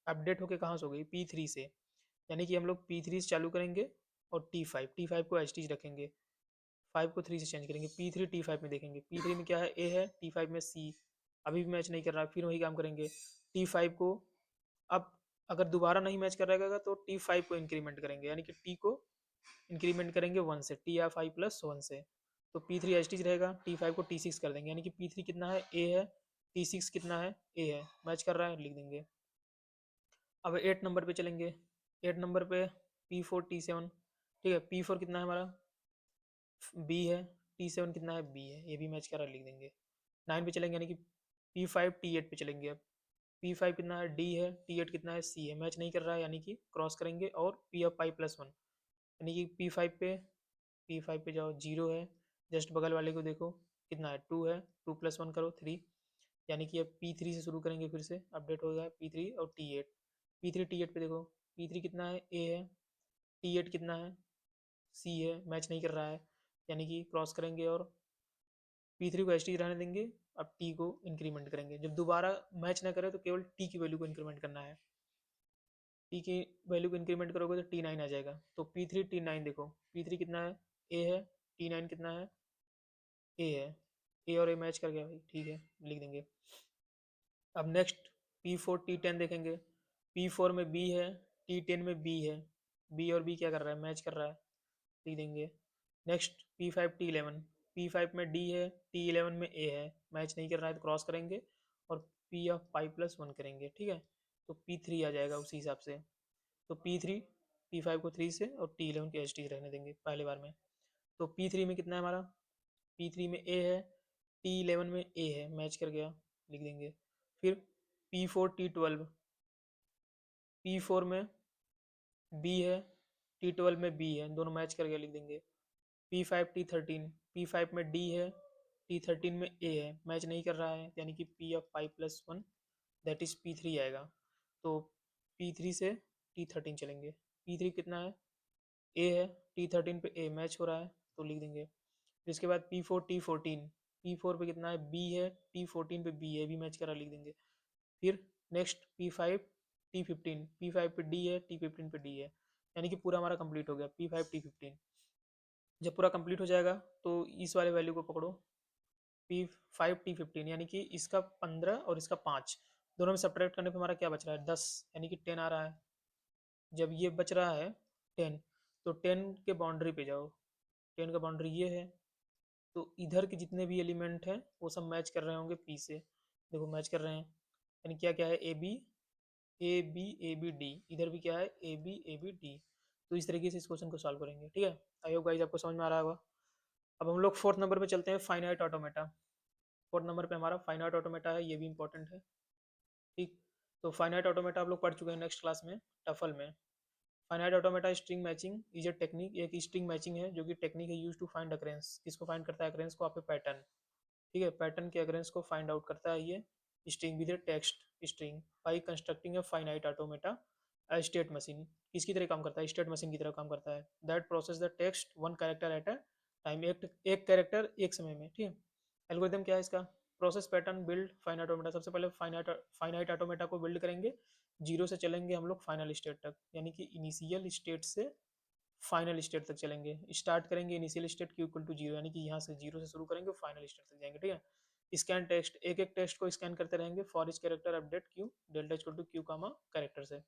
अपडेट होके कहाँ से हो गई, P3 से, यानी कि हम लोग P3 से चालू करेंगे, और T5 को एच टी रखेंगे, फाइव को थ्री से चेंज करेंगे, P3 T5 में देखेंगे, P3 में क्या है, ए है, T5 में सी, अभी भी मैच नहीं कर रहा, फिर वही काम करेंगे, T5 को अब अगर दोबारा नहीं मैच कर रहेगा तो T5 को इंक्रीमेंट करेंगे, यानी कि टी को इंक्रीमेंट करेंगे वन से, टी या फाइव प्लस वन से, तो P3 एच टी रहेगा, T5 को T6 कर देंगे, यानी कि P3 कितना है, ए है, T6 कितना है, ए है, मैच कर रहा है लिख देंगे। अब 8 नंबर पे चलेंगे, 8 नंबर पे P4 T7, ठीक है, P4 कितना है हमारा, बी है, T7 कितना है, बी है, ये भी मैच कर रहा है, लिख देंगे। 9 पे चलेंगे यानी कि P5 T8 पे चलेंगे अब। P5 कितना है, डी है, T8 कितना है, सी है, मैच नहीं कर रहा है यानी कि क्रॉस करेंगे और P of pi plus one यानी कि P5 पे जाओ, जीरो है, जस्ट बगल वाले को देखो कितना है, टू है, टू प्लस वन करो थ्री, यानी कि अब P3 से शुरू करेंगे, फिर से अपडेट हो गया P3 और T8। P3 T8 पे देखो, P3 कितना है, ए है, T8 कितना है, सी है, मैच नहीं कर रहा है यानी कि क्रॉस करेंगे और P3 को एच टी रहने देंगे। अब टी को इंक्रीमेंट करेंगे, जब दोबारा मैच ना करे तो केवल टी की वैल्यू को इंक्रीमेंट करना है। टी की वैल्यू को इंक्रीमेंट करोगे तो T9 आ जाएगा। तो P3 T9 देखो, P3 कितना है, ए है, T9 कितना है, ए है, ए और ए मैच कर गया भाई, ठीक है, लिख देंगे। अब नेक्स्ट P4 T10 देखेंगे, P4 में बी है, T10 में बी है, बी और बी क्या कर रहा है, मैच कर रहा है, लिख देंगे। नेक्स्ट P5 T11, P5 में डी है, T11 में ए है, मैच नहीं कर रहा है तो क्रॉस करेंगे और P of pi plus one करेंगे, ठीक है। तो P3 आ जाएगा उसी हिसाब से। तो P3 P5 को 3 से और T11 के एच टी रहने देंगे पहले बार में। तो P3 में कितना है हमारा, P3 में ए है, T11 में ए है, मैच कर गया, लिख देंगे। फिर P4 T12, P4 में बी है, T12 में बी है, दोनों मैच कर गया, लिख देंगे। P5 T13, P5 में डी है, T13 में ए है, मैच नहीं कर रहा है यानी कि P of pi plus one that is P3 आएगा। तो P3 से T13 चलेंगे, P3 कितना है, ए है, T13 पे ए मैच हो रहा है तो लिख देंगे। फिर इसके बाद P4 T14, P4 पे कितना है, बी है, T14 पे बी है, भी मैच कर रहा है, लिख देंगे। फिर नेक्स्ट P5 T15, P5 पे डी है, T15 पे डी है, यानी कि पूरा हमारा कंप्लीट हो गया P5 T15। जब पूरा कंप्लीट हो जाएगा तो इस वाले वैल्यू को पकड़ो, P5 T15 यानी कि इसका 15 और इसका 5, दोनों में सब्ट्रैक्ट करने पे हमारा क्या बच रहा है, 10, यानी कि 10 आ रहा है। जब ये बच रहा है 10, तो 10 के बाउंड्री पे जाओ, 10 का बाउंड्री ये है, तो इधर के जितने भी एलिमेंट हैं वो सब मैच कर रहे होंगे पी से, देखो मैच कर रहे हैं, यानी क्या क्या है, A B A B A B D, इधर भी क्या है, A B A B D. तो इस तरीके से इस क्वेश्चन को सॉल्व करेंगे, ठीक है। आई होप गाइस आपको समझ में आ रहा होगा। अब हम लोग फोर्थ नंबर पे चलते हैं, फाइनाइट ऑटोमेटा। फोर्थ नंबर पे हमारा फाइनाइट ऑटोमेटा है, ये भी इंपॉर्टेंट है, ठीक। तो फाइनाइट ऑटोमेटा आप लोग पढ़ चुके हैं नेक्स्ट क्लास में, टफल में। Finite automata string matching is a technique, एक स्ट्रिंग मैचिंग है जो कि टेक्निक है यूज टू फाइंड अकरेंस। किसको फाइंड करता है, अकरेंस को, आपके पैटर्न, ठीक है, पैटर्न के अकरेंस को फाइंड आउट करता है ये string with A text string by constructing a finite automata state machine. किसकी तरह काम करता है, स्टेट मशीन की तरह काम करता है। That process the text one character at a time, एक कैरेक्टर एक समय में, ठीक है। एल्गोरिथम क्या है इसका, process pattern build finite automata. सबसे पहले फाइनाइट ऑटोमेटा को बिल्ड करेंगे, जीरो से चलेंगे हम लोग फाइनल स्टेट तक, यानी कि इनिशियल स्टेट से फाइनल स्टेट तक चलेंगे। स्टार्ट करेंगे initial state Q equal to zero, यानी कि यहाँ से जीरो से शुरू करेंगे फाइनल स्टेट तक जाएंगे, ठीक है। स्कैन टेक्स्ट, एक एक टेक्स्ट को स्कैन करते रहेंगे for each character update Q delta equal to Q comma character से।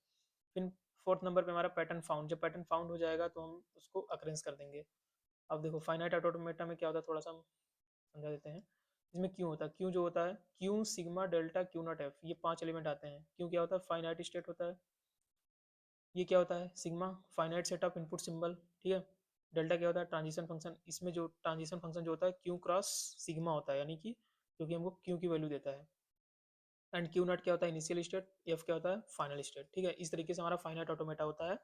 फिर फोर्थ नंबर पे हमारा पैटर्न फाउंड, जब पैटर्न फाउंड हो जाएगा तो हम उसको अकरेंस कर देंगे। अब देखो फाइनाइट ऑटोमेटा में क्या होता है, थोड़ा सा हम समझा देते हैं। इसमें क्यों होता है, क्यों जो होता है, क्यों sigma delta Q not F, ये 5 एलिमेंट आते हैं। क्यों क्या होता है, फाइनाइट स्टेट होता है, ये क्या होता है, sigma finite set of input symbol, ठीक है। डेल्टा क्या होता है, ट्रांजिशन फंक्शन, इसमें जो ट्रांजिशन फंक्शन जो होता है क्यू क्रॉस सिग्मा होता है, यानी कि क्योंकि हमको क्यू की वैल्यू देता है। एंड क्यू नॉट क्या होता है, इनिशियल स्टेट, एफ क्या होता है, फाइनल स्टेट, ठीक है। इस तरीके से हमारा फाइनाइट ऑटोमेटा होता है।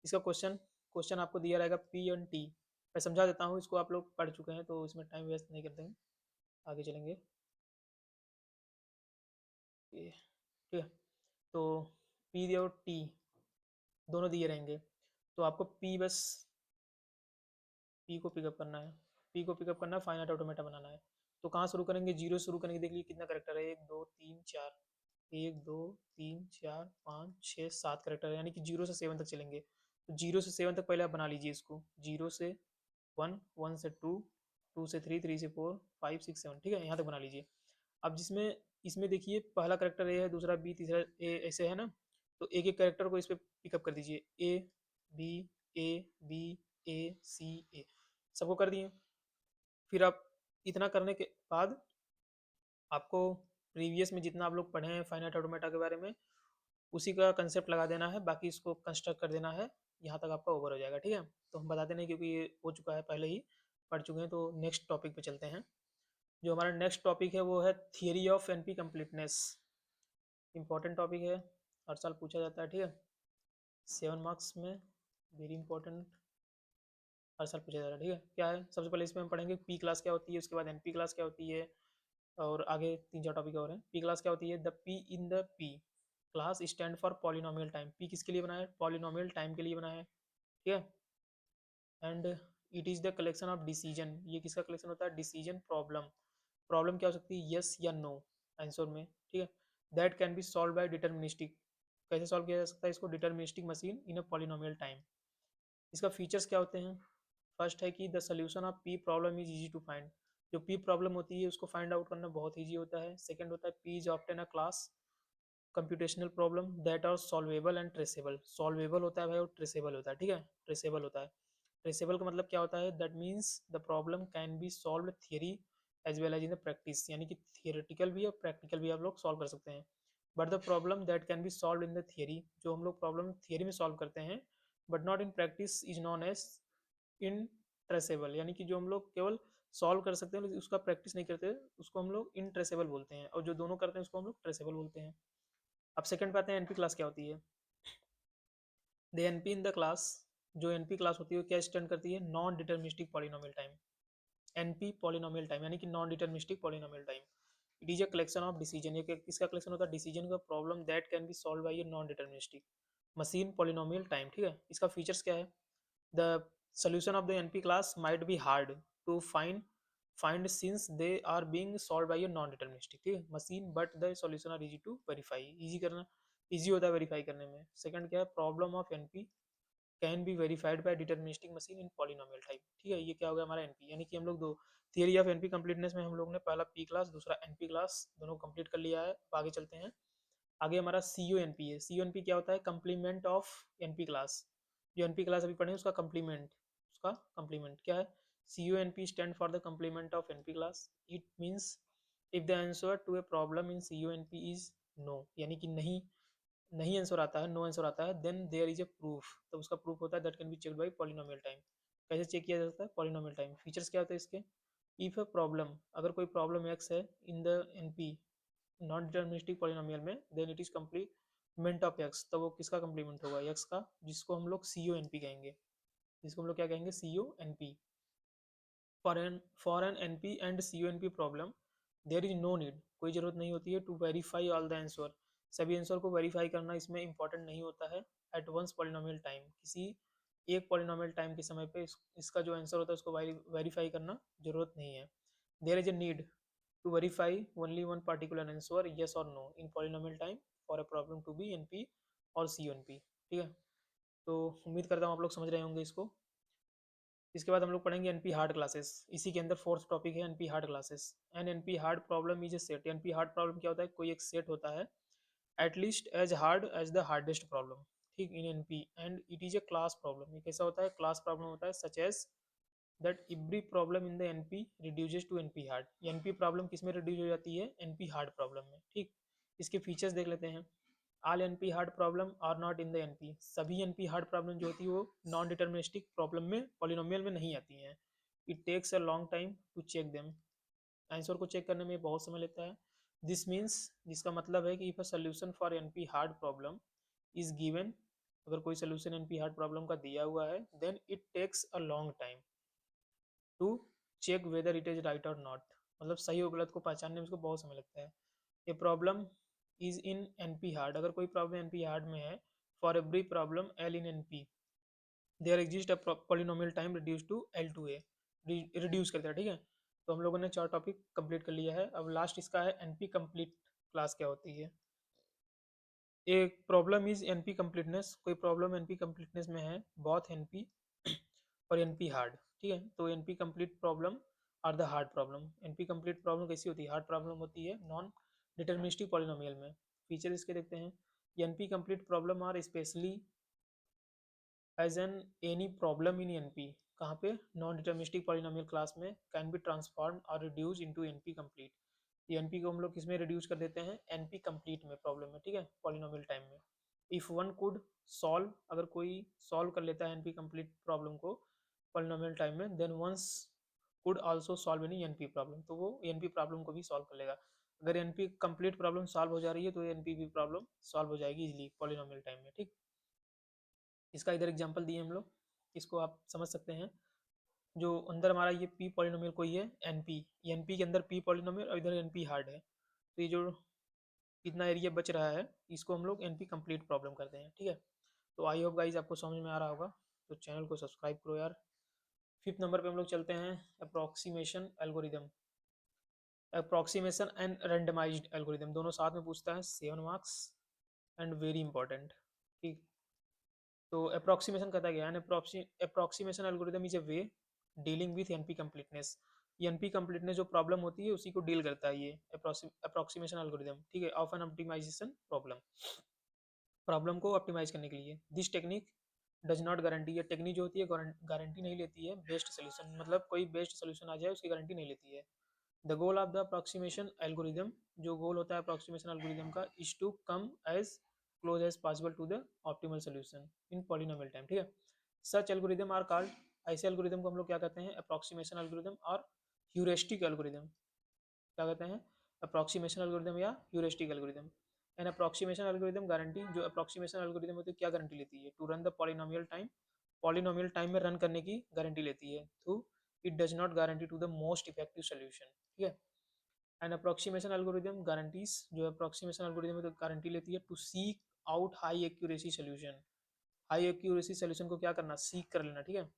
इसका क्वेश्चन क्वेश्चन आपको दिया रहेगा पी एंड टी, मैं समझा देता हूँ, इसको आप लोग पढ़ चुके हैं तो इसमें टाइम वेस्ट नहीं करते हैं, आगे चलेंगे, ठीक है। तो पी और टी दोनों दिए रहेंगे, तो आपको पी को पिकअप करना है, पी को पिकअप करना है, फाइनाइट ऑटोमेटा बनाना है। तो कहाँ शुरू करेंगे, जीरो शुरू करेंगे, देख लीजिए कितना करेक्टर है, एक दो तीन चार, एक दो तीन चार पाँच छः सात करेक्टर है, यानी कि जीरो से सेवन तक चलेंगे। तो जीरो से सेवन तक पहले आप बना लीजिए इसको, जीरो से वन, वन से टू, टू से थ्री, थ्री से फोर, फाइव सिक्स सेवन, ठीक है, यहाँ तक बना लीजिए। अब जिसमें इसमें देखिए पहला करेक्टर ए है, दूसरा बी, तीसरा ए, ऐसे है ना। तो एक एक करेक्टर को इस पर पिकअप कर दीजिए, ए बी ए बी ए सी ए, सबको कर दिए। फिर आप इतना करने के बाद आपको प्रीवियस में जितना आप लोग पढ़े हैं फाइनाइट ऑटोमेटा के बारे में उसी का कंसेप्ट लगा देना है, बाकी इसको कंस्ट्रक्ट कर देना है, यहाँ तक आपका ओवर हो जाएगा, ठीक है। तो हम बताते नहीं क्योंकि ये हो चुका है पहले ही, पढ़ चुके हैं, तो नेक्स्ट टॉपिक पे चलते हैं। जो हमारा नेक्स्ट टॉपिक है वो है theory of NP completeness. Important topic है, हर साल पूछा जाता है, ठीक है, 7 मार्क्स में, वेरी इंपॉर्टेंट, हर साल पूछा जा रहा है, ठीक है। क्या है, सबसे पहले इसमें हम पढ़ेंगे पी क्लास क्या होती है, उसके बाद एनपी क्लास क्या होती है, और आगे 3-4 टॉपिक और हैं। पी क्लास क्या होती है, the P in the P class stand for polynomial time. P किसके लिए बना है, पॉलिनोमियल टाइम के लिए बना है, ठीक है। And it is the collection of decision, ये किसका कलेक्शन होता है, डिसीजन प्रॉब्लम। प्रॉब्लम क्या हो सकती है, यस या नो आंसर में, ठीक है। That can be solve by deterministic, कैसे सॉल्व किया जा सकता है इसको, deterministic machine in a polynomial time. इसका फीचर्स क्या होते हैं, फर्स्ट है कि the solution of P problem is easy to find, जो पी प्रॉब्लम होती है उसको फाइंड आउट करना बहुत ईजी होता है। सेकंड होता है P is often a class computational problem that are solvable and tractable. Solvable होता है भाई, और ट्रेसेबल होता है, ठीक है, ट्रेसेबल होता है। ट्रेसेबल का मतलब क्या होता है, that means the problem can be solve theory as well as in the practice, यानी कि थियोरेटिकल भी और प्रैक्टिकल भी आप लोग सॉल्व कर सकते हैं। But the problem that can be solve in the theory, जो हम लोग प्रॉब्लम थियरी में सॉल्व करते हैं but not in practice, is known as intractable, यानी कि जो हम लोग केवल सॉल्व कर सकते हैं लेकिन उसका प्रैक्टिस नहीं करते, उसको हम लोग इन ट्रेसेबल बोलते हैं, और जो दोनों करते हैं उसको हम लोग ट्रेसेबल बोलते हैं। अब सेकंड पे आते हैं, एनपी क्लास क्या होती है। The NP in the class, जो एनपी क्लास होती है क्या स्टैंड करती है, non deterministic polynomial time. NP polynomial time यानी कि non deterministic polynomial time. It is a collection of decision, ये किसका कलेक्शन होता है, डिसीजन का problem that can be solve bye a non deterministic machine polynomial time, ठीक है। इसका फीचर्स क्या है, the solution of the NP class might be hard to find since they are being solved by a non-deterministic, ठीक है, machine, but the solution are easy to verify, easy करना, easy होता है वेरीफाई करने में। Second क्या है, problem of NP can be verified bye deterministic machine in polynomial type, ठीक है। ये क्या हो गया हमारा एनपी, यानी कि हम लोग दो थियरी ऑफ एनपी कंप्लीटनेस में हम लोग ने पहला पी क्लास दूसरा एनपी क्लास दोनों कंप्लीट कर लिया है। आगे चलते हैं, आगे हमारा सी यू एन पी है। सी यू एन पी क्या होता है, कंप्लीमेंट ऑफ एनपी क्लास। जो एनपी क्लास अभी पढ़े उसका कंप्लीमेंट, उसका कंप्लीमेंट क्या है, C U N P stands for the complement of NP class. It means if the answer to a problem in C U N P is no, यानी कि नहीं, नहीं आंसर आता है, नो आंसर आता है, then there is a proof, तो उसका प्रूफ होता है that can be check by polynomial time. कैसे चेक किया जा सकता है, पॉलिनोमियल टाइम। फीचर्स क्या होते हैं इसके, इफ ए प्रॉब्लम, अगर कोई प्रॉब्लम एक्स है in the N P non deterministic polynomial में, then it is complement of X, तो वो किसका कंप्लीमेंट होगा, एक्स का, जिसको हम लोग सी ओ एन पी कहेंगे, जिसको हम लोग क्या कहेंगे, C O N P. For N N P and C O N P problem there is no need, कोई जरूरत नहीं होती है to verify all the answer, सभी आंसर को वेरीफाई करना इसमें इंपॉर्टेंट नहीं होता है। एट वंस पॉलिनोमियल टाइम, किसी एक पॉलिनोमियल टाइम के समय पे इसका जो आंसर होता है उसको वेरीफाई करना जरूरत नहीं है। There is a need to verify only one particular answer yes or no in polynomial time for a problem to be NP और CNP, ठीक है। तो उम्मीद करता हूँ आप लोग समझ रहे होंगे इसको। इसके बाद हम लोग पढ़ेंगे एनपी हार्ड क्लासेस, इसी के अंदर फोर्थ टॉपिक है NP hard classes. An NP hard problem is a set, NP hard problem क्या होता है, कोई एक सेट होता है at least as hard as the hardest problem, ठीक, in NP, and it is a class problem. ये कैसा होता है, क्लास प्रॉब्लम होता है, such as that every problem in the NP reduces to NP hard. NP problem किस में reduce हो जाती है, एनपी हार्ड प्रॉब्लम में, ठीक। इसके फीचर्स देख लेते हैं। All NP hard problem are not in the NP, सभी एनपी हार्ड प्रॉब्लम जो होती है वो नॉन डिटर्मिनिस्टिक प्रॉब्लम में पॉलिनोमियल में नहीं आती हैं। It takes a long time to check them, answer को चेक करने में बहुत समय लेता है। दिस मीन्स, जिसका मतलब है कि if a solution for NP hard problem is given, अगर कोई सोल्यूशन एनपी हार्ड प्रॉब्लम का दिया हुआ है, then it takes a long time to check whether it is right और नॉट, मतलब सही और गलत को पहचानने में उसको बहुत समय लगता है। ये problem is in N P hard, अगर कोई प्रॉब्लम एन पी हार्ड में है, for every problem L in N P there exist a polynomial time reduce to L to A, reduce करता है, ठीक है। तो हम लोगों ने 4 टॉपिक कंप्लीट कर लिया है। अब लास्ट इसका है एन पी कंप्लीट क्लास क्या होती है। एक problem is N P completeness, कोई प्रॉब्लम एन पी कंप्लीटनेस में है, बहुत एन पी और एनपी हार्ड, ठीक है। तो NP complete problem are the hard problem. NP complete problem कैसी होती है, हार्ड प्रॉब्लम होती है नॉन डिटर्मिनिस्टिक पॉलिनोमियल में। फीचर इसके देखते हैं, NP complete problem are specially as an any problem in NP, कहाँ पे, नॉन डिटर्मिनिस्टिक पॉलिनोमियल क्लास में, कैन बी ट्रांसफॉर्म और रिड्यूस इनटू एनपी कंप्लीट। ये एनपी को हम लोग किस में रिड्यूस कर देते हैं, एनपी कंप्लीट में प्रॉब्लम में, ठीक है, पॉलिनोमियल टाइम में। इफ वन कुड सॉल्व, अगर कोई सॉल्व कर लेता है एनपी कंप्लीट प्रॉब्लम को पॉलिनोमियल टाइम में, then once could also solve any NP problem, तो वो एनपी प्रॉब्लम को भी सॉल्व कर लेगा। अगर एनपी कंप्लीट प्रॉब्लम सॉल्व हो जा रही है तो एनपी भी प्रॉब्लम सॉल्व हो जाएगी इजीली पॉलिनोमियल टाइम में, ठीक। इसका इधर एग्जांपल दिए हम लोग, इसको आप समझ सकते हैं। जो अंदर हमारा ये पी पॉलिनोमियल कोई है एनपी, एनपी के अंदर पी पॉलिनोमियल और इधर एनपी हार्ड है, तो ये जो इतना एरिया बच रहा है इसको हम लोग एनपी कंप्लीट प्रॉब्लम करते हैं, ठीक है। तो आई होप गाइज आपको समझ में आ रहा होगा, तो चैनल को सब्सक्राइब करो यार। फिफ्थ नंबर पे हम लोग चलते हैं, approximation algorithm. Approximation and randomised algorithm दोनों साथ में पूछता है, 7 मार्क्स एंड वेरी इंपॉर्टेंट, ठीक। तो अप्रोक्सीमेशन कहता गया है, approximation algorithm is a way dealing with NP completeness. ये एनपी कंप्लीटनेस जो प्रॉब्लम होती है उसी को डील करता है ये अप्रोक्सीमेशन एल्गोरिदम, ठीक है, of an optimisation problem, problem को ऑप्टिमाइज करने के लिए। This technique does not guarantee, ये टेक्निक जो होती है गारंटी नहीं लेती है बेस्ट सोल्यूशन, मतलब कोई बेस्ट सोल्यूशन आ जाए उसकी गारंटी नहीं लेती है। The goal of the approximation algorithm, जो गोल होता है अप्रोक्सीमेशन एल्गोरिदम का, is to come as close as possible to the optimal solution in polynomial time, ठीक है। सच एल्गोरिदम आर कॉल्ड, ऐसे एल्गोरिदम को हम लोग क्या कहते हैं, अप्रोक्सीमेशन एल्गोरिदम और ह्यूरिस्टिक एल्गोरिदम, क्या कहते हैं, अप्रोक्सीमेशन एल्गोरिदम या heuristic algorithm. An approximation algorithm guarantee, जो अप्रोक्सीमेशन एल्गोरिदम होती है क्या गारंटी लेती है, to run the polynomial time, polynomial time में रन करने की गारंटी लेती है, through it does not guarantee to the most effective solution, ठीक है। एन अप्रोक्सीमेशन एल्गोरिदम गारंटीज, जो अप्रोक्सीमेशन एल्गोरिदम है तो गारंटी लेती है to seek out high accuracy solution, high accuracy solution को क्या करना, सीक कर लेना, ठीक है।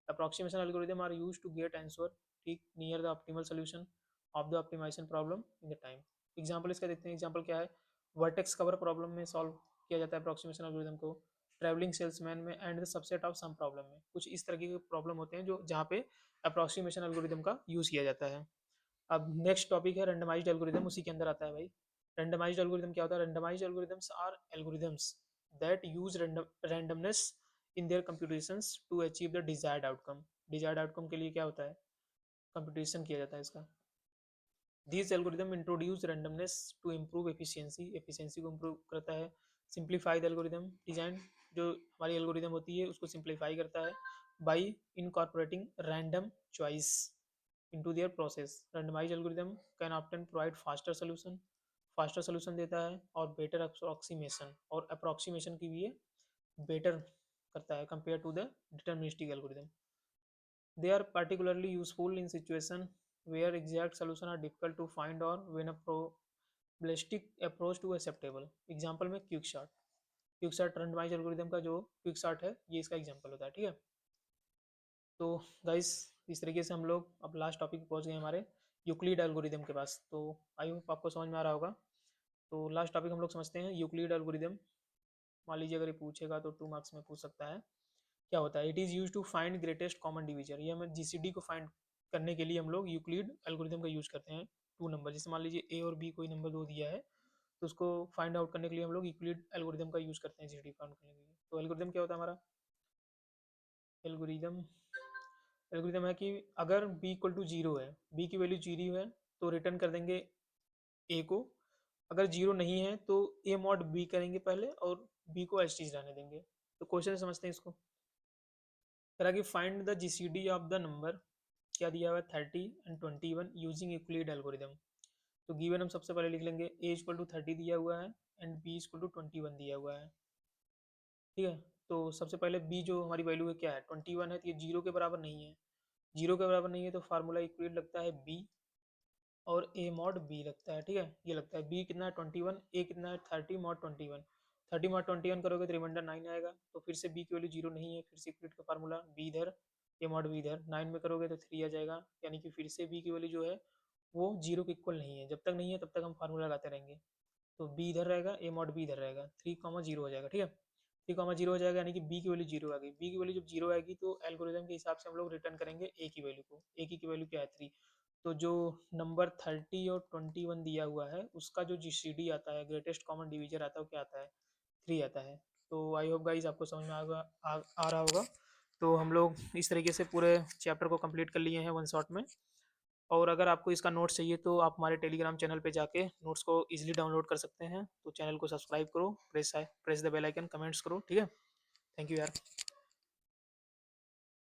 Approximation algorithm are use to get answer, ठीक, near the optimal solution of the optimisation problem in the time. Example इसका देखते हैं, एग्जांपल क्या है, वर्टेक्स कवर प्रॉब्लम में सॉल्व किया जाता है अप्रोक्सीमेशन एल्गोरिदम को, ट्रैवलिंग सेल्समैन में, and the subset of sum problem में। कुछ इस तरह के प्रॉब्लम होते हैं जो जहाँ पे अप्रोक्सीमेशन एल्गोरिदम का यूज किया जाता है। अब नेक्स्ट टॉपिक है रेंडमाइज्ड एल्गोरिदम, उसी के अंदर आता है भाई। रेंडमाइज्ड एल्गोरिदम क्या होता है, randomised algorithms are algorithms that use randomness in their computations to achieve the desired outcome. Desired outcome के लिए क्या होता है, कंप्यूटेशन किया जाता है इसका। This algorithm introduce randomness to improve efficiency, efficiency को इम्प्रूव करता है। सिंप्लीफाइड एल्गोरिदम डिजाइन, जो हमारी एल्गोरिदम होती है उसको सिंप्लीफाई करता है by incorporating random choice into their process। randomized algorithm can often provide faster solution, faster solution देता है, और बेटर अप्रोक्सीमेशन, और अप्रोक्सीमेशन की भी ये बेटर करता है compare to the deterministic algorithm. They are particularly useful in situation where exact solution are difficult to find or when a probabilistic approach to acceptable। Example में quick shot, quick shot randomized algorithm का जो quick shot है ये इसका example होता है, ठीक है। तो गाइस इस तरीके से हम लोग अब लास्ट टॉपिक पहुंच गए हमारे यूक्लिड एल्गोरिदम के पास। तो आई होप आपको समझ में आ रहा होगा। तो लास्ट टॉपिक हम लोग समझते हैं यूक्लिड एल्गोरिदम। मान लीजिए अगर ये पूछेगा तो 2 मार्क्स में पूछ सकता है, क्या होता है, it is use to find greatest common divisor. ये हमें जीसीडी को फाइंड करने के लिए हम लोग यूक्लिड एल्गोरिदम का यूज करते हैं। 2 नंबर, जैसे मान लीजिए ए और बी कोई नंबर 2 दिया है तो उसको फाइंड आउट करने के लिए हम लोग यूक्लिड एल्गोरिदम का यूज करते हैं जीसीडी फाइंड करने के लिए। तो एल्गोरिदम क्या होता है हमारा, एल्गोरिदम एल्गोरिदम है कि अगर b इक्वल टू जीरो है, b की वैल्यू जीरो है तो रिटर्न कर देंगे a को, अगर जीरो नहीं है तो a मॉड b करेंगे पहले और b को एज चीज रहने देंगे। तो क्वेश्चन समझते हैं इसको। करा कि find the GCD of the number, क्या दिया हुआ है 30 एंड 21 यूजिंग यूक्लिड एल्गोरिदम। तो गिवन हम सबसे पहले लिख लेंगे a इक्वल टू 30 दिया हुआ है एंड b इक्वल टू 21 दिया हुआ है, ठीक है। तो सबसे पहले b जो हमारी वैल्यू है क्या है 21 है, तो ये जीरो के बराबर नहीं है, जीरो के बराबर नहीं है तो फार्मूला इक्वल लगता है b और a मॉड b लगता है, ठीक है। ये लगता है b कितना है 21, a कितना है 30 मॉड 21, 30 मॉड 21 करोगे तो रिमाइंडर 9 आएगा, तो फिर से b की वैल्यू जीरो नहीं है, फिर से इक्वल का फार्मूला b इधर a मॉड b इधर, 9 में करोगे तो 3 आ जाएगा, यानी कि फिर से b की वैल्यू जो है वो जीरो के इक्वल नहीं है, जब तक नहीं है तब तक हम फार्मूला लगाते रहेंगे। तो b इधर रहेगा, a मॉड b इधर रहेगा, 3 0 हो जाएगा, ठीक है। 3 0 हो जाएगा यानी कि b की वैल्यू जीरो आ गई। b की वैल्यू जब जीरो आएगी तो एल्गोरिदम के हिसाब से हम लोग रिटर्न करेंगे a की वैल्यू को, a की वैल्यू क्या है 3। तो जो नंबर 30 और 21 दिया हुआ है उसका जो जीसीडी आता है, ग्रेटेस्ट कॉमन डिवीजर आता है, वो क्या आता है 3 आता है। तो आई होप गाइज आपको समझ में आ रहा होगा। तो हम लोग इस तरीके से पूरे चैप्टर को कंप्लीट कर लिए हैं वन शॉट में। और अगर आपको इसका नोट्स चाहिए तो आप हमारे टेलीग्राम चैनल पे जाके नोट्स को इजीली डाउनलोड कर सकते हैं। तो चैनल को सब्सक्राइब करो, press the bell icon, comments करो, ठीक है। थैंक यू यार।